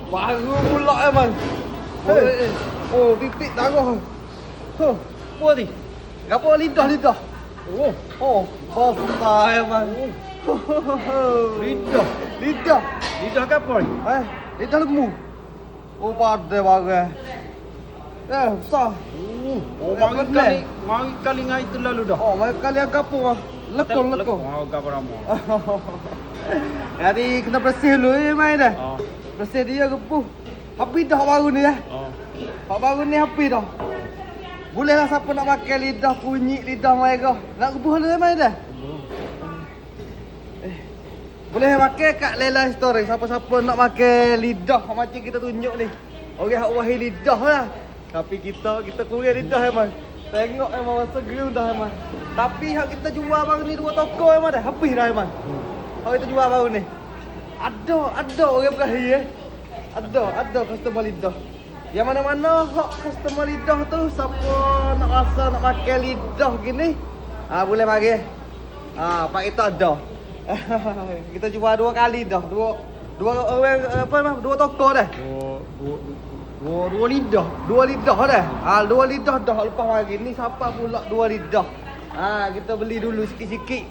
Baru pula man. Oh, pipit darah. Huh, apa ni? Apa lidah? Oh, besar man. Lidah. Lidah ke apa ni? Lidah lembu. Oh, pada barang. Besar. Mari kali ngai itu lalu dah. Oh, mereka kali agak apa? Lekong. Mau gapo ramo. Jadi kena bersih dulu main dah. Oh. Bersih dia gepuh. Habis dah baru ni ya. Oh. Hak baru ni habis dah. Bolehlah siapa nak makan lidah kunyit lidah mereka. Nak gepuh dulu main dah. Boleh makan kat Lela Story. Siapa-siapa nak makan lidah macam kita tunjuk ni. Orang hak wahi lidah lah. Tapi kita kurang lidah memang. Tengok memang rasa gerung dah memang. Tapi hak kita jual baru ni 2 toko memang dah. Habis dah memang. Hak kita jual baru ni. Ada orang berakhir eh. Ada customer lidah. Yang mana-mana hak customer lidah tu siapa nak rasa nak makan lidah gini, boleh mari. Pak kita ada. Kita jual 2 kali dah. Dua orang apa mah? 2 toko dah. Dua lidah dah. 2 lidah dah lepas mari ni siapa pula 2 lidah. Kita beli dulu sikit-sikit.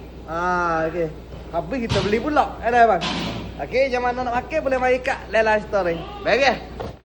Okey. Habis kita beli pula. Ada bang. Okey, jam mana nak makan boleh mari kat Lela Story. Baik.